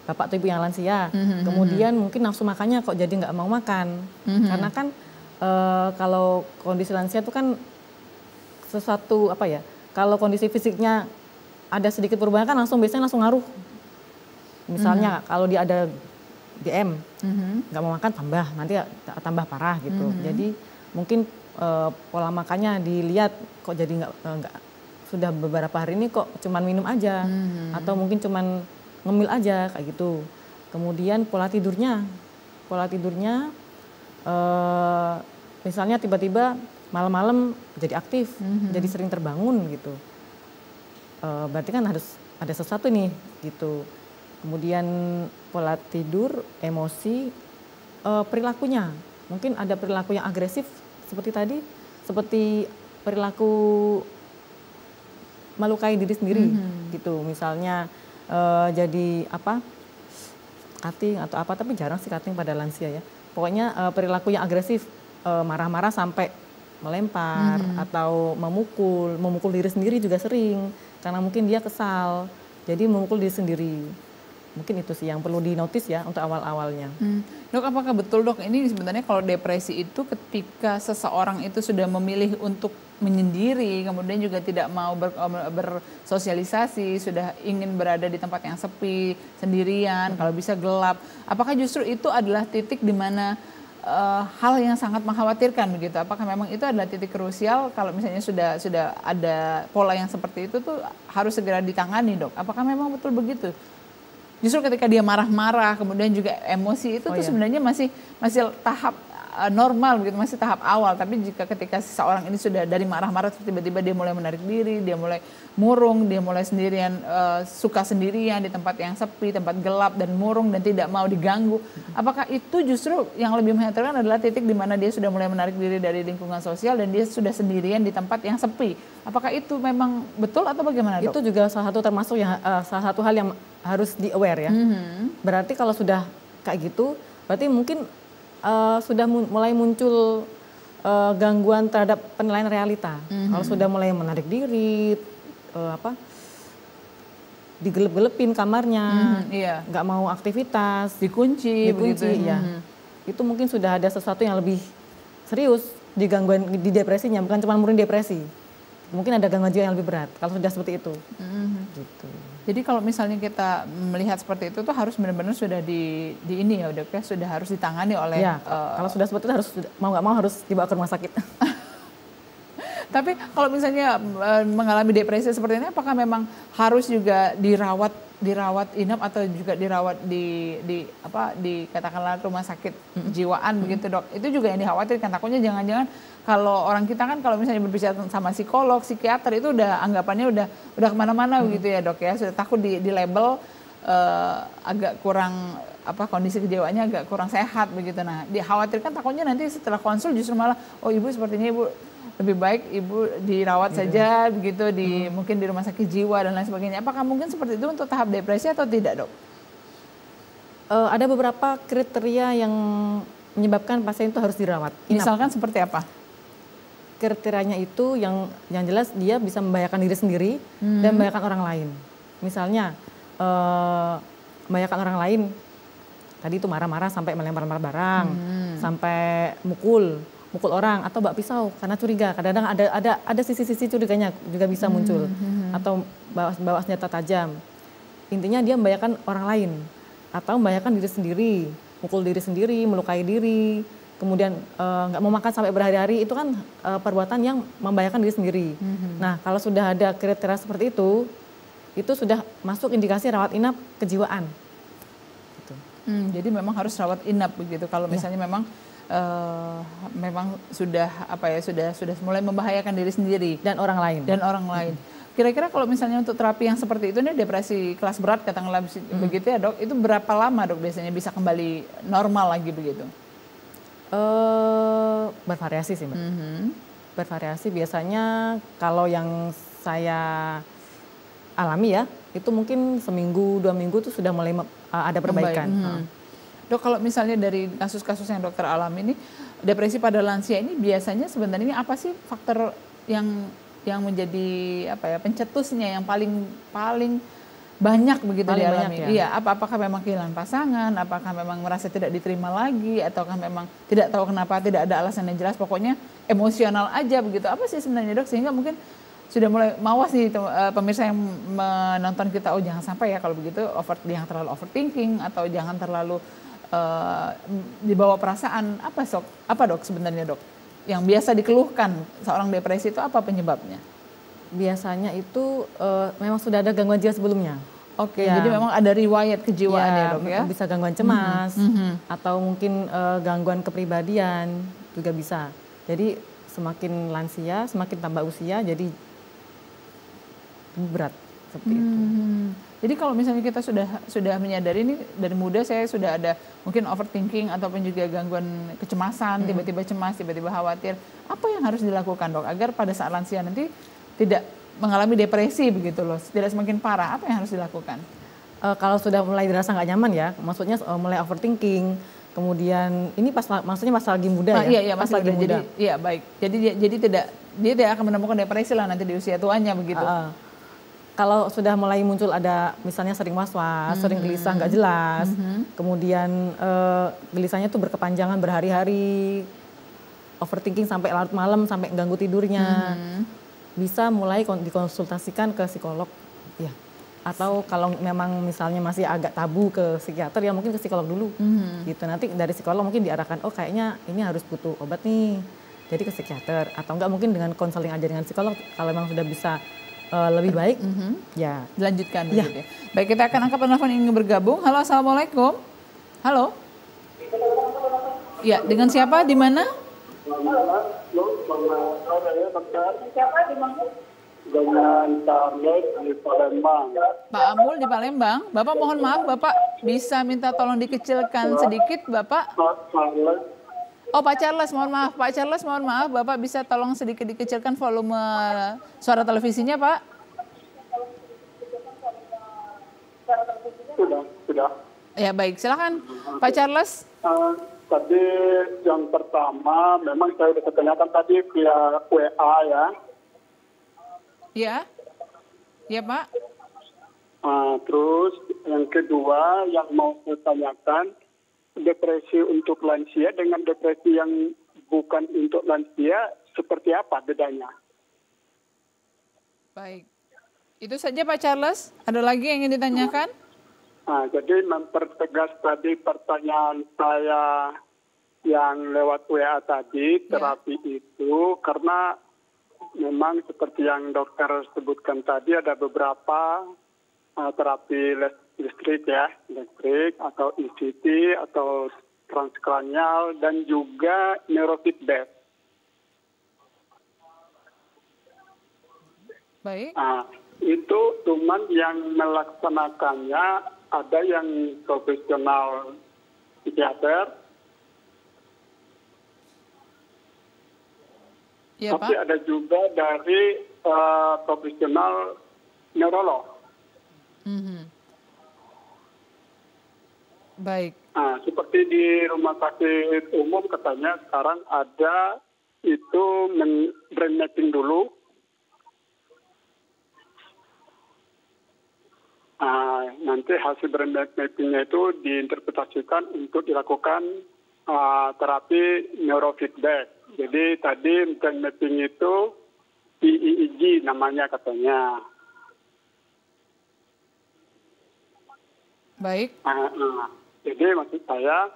bapak atau ibu yang lansia. Kemudian mungkin nafsu makannya kok jadi nggak mau makan. Karena kan kalau kondisi lansia itu kan sesuatu kalau kondisi fisiknya ada sedikit perubahan kan biasanya langsung ngaruh. Misalnya kalau dia ada DM, nggak mau makan tambah parah gitu. Jadi mungkin pola makannya dilihat kok jadi nggak sudah beberapa hari ini kok cuman minum aja atau mungkin cuman ngemil aja kayak gitu. Kemudian pola tidurnya misalnya tiba-tiba malam-malam jadi aktif, jadi sering terbangun gitu. Berarti kan harus ada sesuatu nih gitu. Kemudian pola tidur, emosi, perilakunya. Mungkin ada perilaku yang agresif seperti tadi, seperti perilaku melukai diri sendiri gitu. Misalnya jadi cutting atau apa, tapi jarang sih cutting pada lansia ya. Pokoknya perilaku yang agresif, marah-marah sampai melempar atau memukul diri sendiri juga sering karena mungkin dia kesal jadi memukul diri sendiri. Mungkin itu sih yang perlu dinotis ya untuk awal-awalnya. Dok, apakah betul dok ini sebenarnya kalau depresi itu ketika seseorang itu sudah memilih untuk menyendiri, kemudian juga tidak mau bersosialisasi, sudah ingin berada di tempat yang sepi, sendirian, kalau bisa gelap, apakah justru itu adalah titik di mana hal yang sangat mengkhawatirkan begitu? Apakah memang itu adalah titik krusial kalau misalnya sudah ada pola yang seperti itu tuh harus segera ditangani dok? Apakah memang betul begitu? Justru ketika dia marah-marah kemudian juga emosi itu sebenarnya masih tahap normal begitu, masih tahap awal. Tapi jika ketika seseorang ini sudah dari marah-marah tiba-tiba dia mulai menarik diri, dia mulai murung, dia mulai sendirian, suka sendirian di tempat yang sepi, tempat gelap dan murung dan tidak mau diganggu. Apakah itu justru yang lebih mengkhawatirkan adalah titik di mana dia sudah mulai menarik diri dari lingkungan sosial dan dia sudah sendirian di tempat yang sepi? Apakah itu memang betul atau bagaimana, Dok? Itu juga salah satu termasuk yang salah satu hal yang harus di aware ya. Berarti kalau sudah kayak gitu, berarti mungkin sudah mulai muncul gangguan terhadap penilaian realita. Kalau sudah mulai menarik diri, digelep-gelepin kamarnya, nggak mau aktivitas, dikunci begitu, ya. Itu mungkin sudah ada sesuatu yang lebih serius di gangguan di depresinya, bukan cuma murni depresi. Mungkin ada gangguan jiwa yang lebih berat kalau sudah seperti itu. Gitu. Jadi kalau misalnya kita melihat seperti itu tuh harus benar-benar sudah di ini ya, Dok ya, sudah harus ditangani oleh. Ya, kalau sudah seperti itu harus mau nggak mau harus dibawa ke rumah sakit. Tapi kalau misalnya mengalami depresi seperti ini, apakah memang harus juga dirawat inap atau juga dirawat di katakanlah rumah sakit jiwaan begitu, Dok? Itu juga yang dikhawatirkan. Takutnya jangan-jangan kalau orang kita kan kalau misalnya berbicara sama psikolog, psikiater itu udah anggapannya udah kemana-mana begitu ya, Dok ya. Sudah takut di label agak kurang kondisi kejiwaannya agak kurang sehat begitu. Nah, dikhawatirkan takutnya nanti setelah konsul justru malah ibu sepertinya ibu lebih baik ibu dirawat saja begitu mungkin di rumah sakit jiwa dan lain sebagainya. Apakah mungkin seperti itu untuk tahap depresi atau tidak, Dok? Ada beberapa kriteria yang menyebabkan pasien itu harus dirawat. Misalkan seperti apa? Kriterianya itu yang jelas dia bisa membahayakan diri sendiri dan membahayakan orang lain. Misalnya membahayakan orang lain, tadi itu marah-marah sampai melempar-lempar barang, sampai mukul orang atau bawa pisau karena curiga. Kadang-kadang ada sisi-sisi curiganya juga bisa muncul, atau bawa senjata tajam. Intinya dia membahayakan orang lain atau membahayakan diri sendiri, mukul diri sendiri, melukai diri, kemudian nggak mau makan sampai berhari-hari, itu kan perbuatan yang membahayakan diri sendiri. Nah, kalau sudah ada kriteria seperti itu sudah masuk indikasi rawat inap kejiwaan. Gitu. Jadi memang harus rawat inap begitu. Kalau misalnya memang sudah sudah mulai membahayakan diri sendiri dan orang lain. Kira-kira kalau misalnya untuk terapi yang seperti itu nih, depresi kelas berat katakanlah begitu ya, Dok, itu berapa lama, Dok, biasanya bisa kembali normal lagi begitu? Bervariasi sih, Mbak. Bervariasi, biasanya kalau yang saya alami ya, itu mungkin seminggu 2 minggu itu sudah mulai ada perbaikan. Dok, kalau misalnya dari kasus-kasus yang dokter alami ini, depresi pada lansia ini biasanya sebenarnya apa sih faktor yang menjadi pencetusnya yang paling banyak begitu dialami? Ya? Iya, apakah memang kehilangan pasangan, apakah memang merasa tidak diterima lagi, ataukah memang tidak tahu kenapa, tidak ada alasan yang jelas, pokoknya emosional aja begitu. Apa sih sebenarnya, Dok, sehingga mungkin sudah mulai mawas nih pemirsa yang menonton kita, jangan sampai ya kalau begitu jangan terlalu overthinking atau jangan terlalu dibawa perasaan. Apa, Dok, sebenarnya, Dok, yang biasa dikeluhkan seorang depresi itu apa penyebabnya? Biasanya itu memang sudah ada gangguan jiwa sebelumnya. Oke, jadi memang ada riwayat kejiwaan ya, Dok ya? Bisa gangguan cemas atau mungkin gangguan kepribadian juga bisa. Jadi semakin lansia, semakin tambah usia, jadi berat seperti itu. Jadi kalau misalnya kita sudah menyadari ini dari muda saya sudah ada mungkin overthinking ataupun juga gangguan kecemasan, tiba-tiba cemas, tiba-tiba khawatir, apa yang harus dilakukan, Dok, agar pada saat lansia nanti tidak mengalami depresi begitu loh, tidak semakin parah? Apa yang harus dilakukan? Kalau sudah mulai dirasa nggak nyaman ya, maksudnya mulai overthinking, kemudian ini maksudnya pas lagi muda ya? Iya, pas lagi muda. Jadi iya, baik. Jadi dia tidak akan menemukan depresi lah nanti di usia tuanya begitu. Kalau sudah mulai muncul ada misalnya sering was-was, sering gelisah nggak jelas, kemudian gelisahnya tuh berkepanjangan berhari-hari, overthinking sampai larut malam, sampai ganggu tidurnya, bisa mulai dikonsultasikan ke psikolog, ya. Atau kalau memang misalnya masih agak tabu ke psikiater, ya mungkin ke psikolog dulu, gitu. Nanti dari psikolog mungkin diarahkan, kayaknya ini harus butuh obat nih, jadi ke psikiater. Atau enggak mungkin dengan konseling aja dengan psikolog, kalau memang sudah bisa lebih baik, ya dilanjutkan begitu ya. Baik, kita akan angkat penelpon yang ingin bergabung. Halo, assalamualaikum. Halo. Ya, dengan siapa? Di mana? Siapa di mana? Dengan Charles di Palembang. Pak Amul di Palembang. Bapak mohon maaf, Bapak bisa minta tolong dikecilkan sedikit, Bapak? Oh, Pak Charles, mohon maaf. Pak Charles, mohon maaf. Bapak bisa tolong sedikit dikecilkan volume suara televisinya, Pak? Sudah. Ya, baik. Silakan, Pak Charles. Tadi yang pertama, memang saya sudah tanyakan tadi via WA ya. Ya, ya Pak. Terus yang kedua yang mau saya tanyakan, depresi untuk lansia dengan depresi yang bukan untuk lansia, seperti apa bedanya? Baik. Itu saja Pak Charles. Ada lagi yang ingin ditanyakan? Jadi mempertegas tadi pertanyaan saya yang lewat WA tadi, terapi itu, karena memang seperti yang dokter sebutkan tadi ada beberapa terapi listrik atau ECT atau transkranial dan juga neurofeedback. Baik. Itu cuman yang melaksanakannya ada yang profesional psikiater, ya, tapi Pak. ada juga dari profesional neurolog. Baik. Seperti di rumah sakit umum katanya sekarang ada itu brain mapping dulu. Nanti hasil brain mappingnya itu diinterpretasikan untuk dilakukan terapi neurofeedback. Jadi tadi brain mapping itu EEG namanya katanya. Baik. Jadi maksud saya,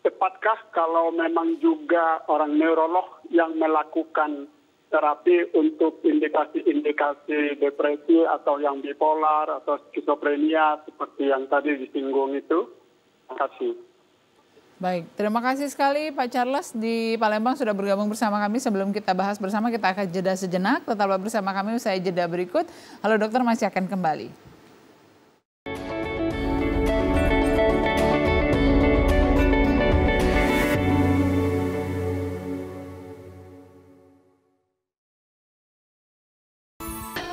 tepatkah kalau memang juga orang neurolog yang melakukan terapi untuk indikasi-indikasi depresi atau yang bipolar atau skizofrenia seperti yang tadi disinggung itu? Terima kasih. Baik, terima kasih sekali Pak Charles di Palembang sudah bergabung bersama kami. Sebelum kita bahas bersama, kita akan jeda sejenak. Tetaplah bersama kami usai jeda berikut. Halo Dokter masih akan kembali.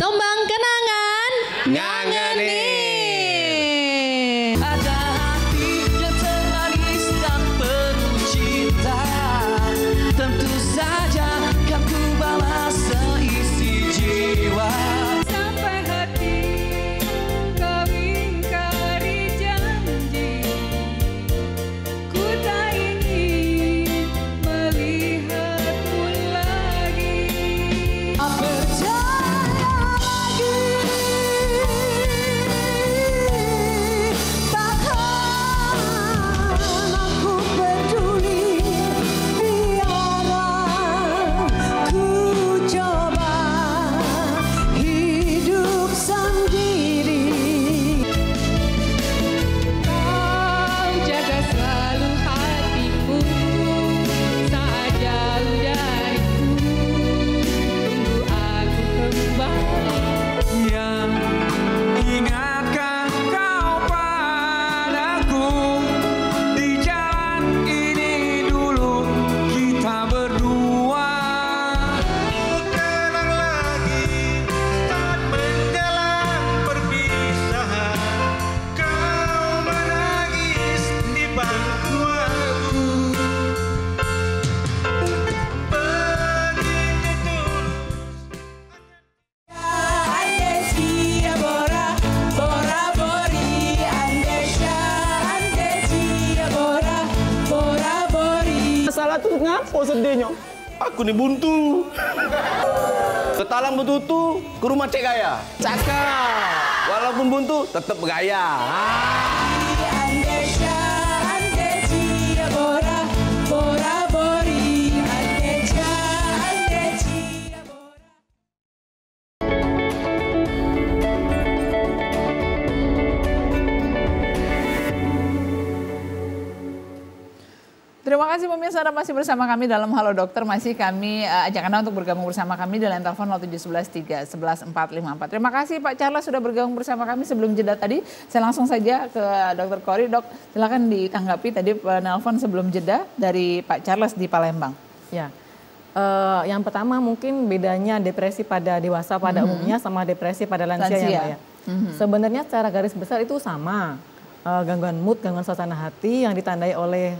Tombang kenangan Ngangenin. Ada hati yang termanis dan penuh cinta. Tentu saja kan ku balas seisi jiwa. Sampai hati kau ingkari janji. Ku tak ingin melihatmu lagi. Salah tuh ngapo sedihnya? Aku nih buntu. Ketalang betutu ke rumah Cek Gaya. Cakap. Walaupun buntu tetap gaya. Terima kasih pemirsa Anda masih bersama kami dalam Halo Dokter. Masih kami ajak Anda untuk bergabung bersama kami di line telepon 0711 311 454. Terima kasih Pak Charles sudah bergabung bersama kami sebelum jeda tadi. Saya langsung saja ke Dr. Kori. Dok, silakan ditanggapi tadi penelpon sebelum jeda dari Pak Charles di Palembang. Ya, yang pertama mungkin bedanya depresi pada dewasa pada umumnya sama depresi pada lansia ya Mbak ya. Sebenarnya secara garis besar itu sama. Gangguan mood, gangguan suasana hati yang ditandai oleh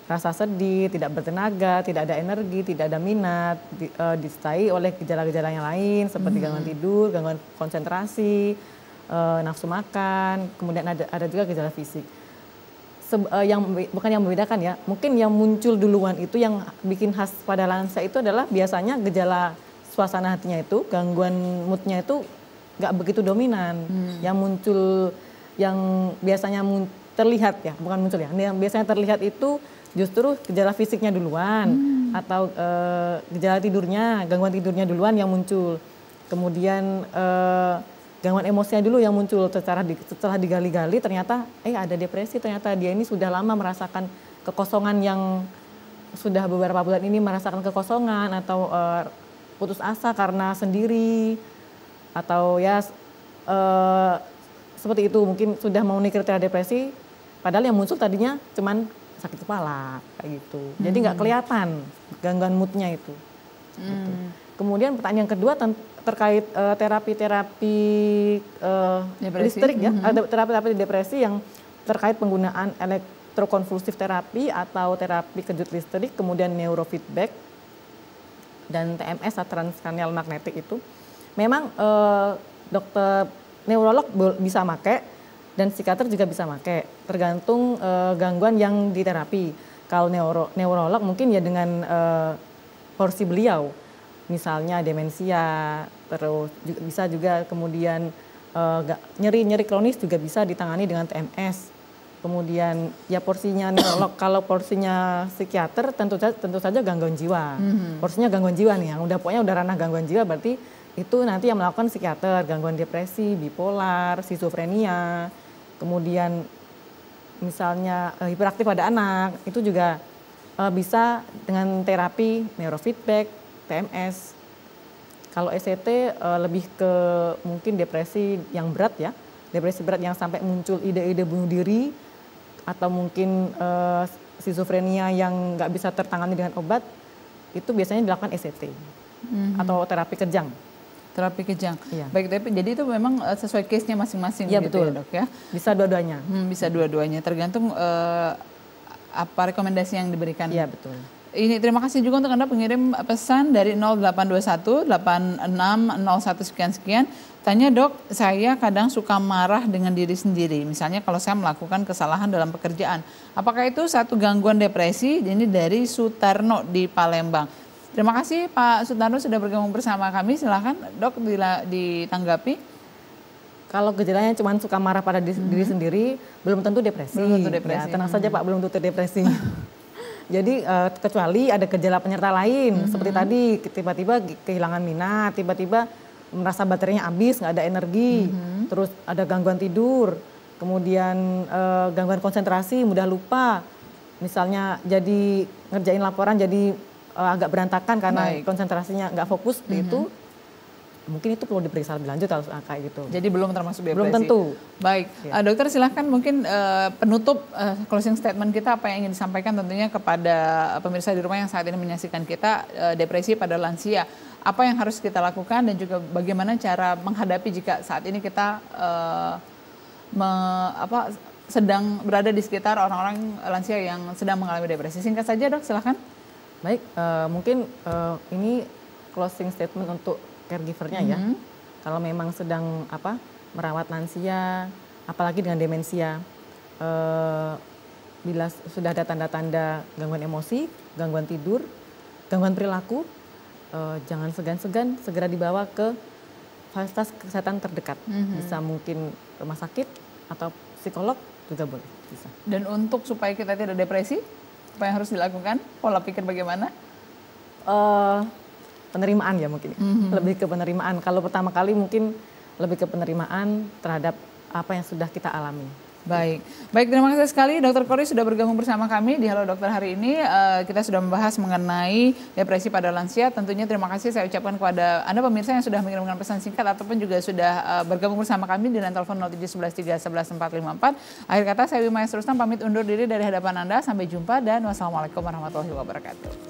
rasa sedih, tidak bertenaga, tidak ada energi, tidak ada minat, disertai oleh gejala-gejala yang lain seperti gangguan tidur, gangguan konsentrasi, nafsu makan, kemudian ada juga gejala fisik. Bukan yang membedakan ya, mungkin yang muncul duluan itu yang bikin khas pada lansia itu adalah biasanya gejala suasana hatinya itu, gangguan moodnya itu nggak begitu dominan, yang muncul yang biasanya terlihat ya, bukan muncul ya, yang biasanya terlihat itu justru gejala fisiknya duluan atau gejala tidurnya, gangguan tidurnya duluan yang muncul. Kemudian gangguan emosinya dulu yang muncul setelah digali-gali ternyata ada depresi, ternyata dia ini sudah lama merasakan kekosongan yang sudah beberapa bulan ini merasakan kekosongan atau putus asa karena sendiri atau ya seperti itu, mungkin sudah memenuhi kriteria depresi, padahal yang muncul tadinya cuman sakit kepala kayak gitu. Jadi nggak kelihatan gangguan moodnya itu. Gitu. Kemudian pertanyaan yang kedua terkait terapi-terapi listrik ya, ada terapi-terapi depresi yang terkait penggunaan elektrokonvulsif terapi atau terapi kejut listrik, kemudian neurofeedback dan TMS atau transkranial magnetik itu. Memang dokter neurolog bisa pakai dan psikiater juga bisa pakai, tergantung gangguan yang diterapi. Kalau neurolog mungkin ya dengan porsi beliau, misalnya demensia, terus bisa juga kemudian nyeri kronis juga bisa ditangani dengan TMS. Kemudian ya porsinya neurolog, kalau porsinya psikiater tentu saja gangguan jiwa. Porsinya gangguan jiwa nih, yang pokoknya udah ranah gangguan jiwa berarti itu nanti yang melakukan psikiater, gangguan depresi, bipolar, skizofrenia, kemudian misalnya hiperaktif pada anak, itu juga bisa dengan terapi neurofeedback, TMS. Kalau SCT lebih ke mungkin depresi yang berat ya, depresi berat yang sampai muncul ide-ide bunuh diri, atau mungkin skizofrenia yang nggak bisa tertangani dengan obat, itu biasanya dilakukan SCT atau terapi kejang. Terapi kejang. Iya. Baik, tapi jadi itu memang sesuai case-nya masing-masing ya, gitu betul. Ya Dok ya? Bisa dua-duanya. Bisa dua-duanya, tergantung apa rekomendasi yang diberikan. Iya, betul. Ini terima kasih juga untuk Anda pengirim pesan dari 0821 8601 sekian-sekian. Tanya Dok, saya kadang suka marah dengan diri sendiri. Misalnya kalau saya melakukan kesalahan dalam pekerjaan. Apakah itu satu gangguan depresi? Ini dari Sutarno di Palembang. Terima kasih Pak Sutarno sudah bergabung bersama kami. Silakan Dok ditanggapi. Kalau gejalanya cuma suka marah pada diri sendiri, belum tentu depresi. Belum tentu depresi. Ya, tenang saja Pak, belum tentu depresi. Jadi kecuali ada gejala penyerta lain, seperti tadi tiba-tiba kehilangan minat, tiba-tiba merasa baterainya habis, nggak ada energi, terus ada gangguan tidur, kemudian gangguan konsentrasi, mudah lupa. Misalnya jadi ngerjain laporan jadi agak berantakan karena konsentrasinya nggak fokus itu, mungkin itu perlu diperiksa lebih lanjut harus kayak gitu. Jadi belum termasuk depresi. Belum tentu. Baik, dokter silahkan mungkin penutup closing statement kita apa yang ingin disampaikan tentunya kepada pemirsa di rumah yang saat ini menyaksikan kita depresi pada lansia. Apa yang harus kita lakukan dan juga bagaimana cara menghadapi jika saat ini kita sedang berada di sekitar orang-orang lansia yang sedang mengalami depresi. Singkat saja Dok, silahkan. Baik, mungkin ini closing statement untuk caregivernya ya. Kalau memang sedang merawat lansia, apalagi dengan demensia, bila sudah ada tanda-tanda gangguan emosi, gangguan tidur, gangguan perilaku, jangan segan-segan segera dibawa ke fasilitas kesehatan terdekat. Bisa mungkin rumah sakit atau psikolog juga boleh. Bisa. Dan untuk supaya kita tidak depresi, apa yang harus dilakukan? Pola pikir bagaimana? Penerimaan ya mungkin, lebih ke penerimaan. Kalau pertama kali mungkin lebih ke penerimaan terhadap apa yang sudah kita alami. Baik, terima kasih sekali Dr. Kori sudah bergabung bersama kami di Halo Dokter hari ini. Kita sudah membahas mengenai depresi pada lansia. Tentunya terima kasih saya ucapkan kepada Anda pemirsa yang sudah mengirimkan pesan singkat ataupun juga sudah bergabung bersama kami dengan telepon 07113111454. Akhir kata saya Wima Yasir Rustam pamit undur diri dari hadapan Anda. Sampai jumpa dan wassalamualaikum warahmatullahi wabarakatuh.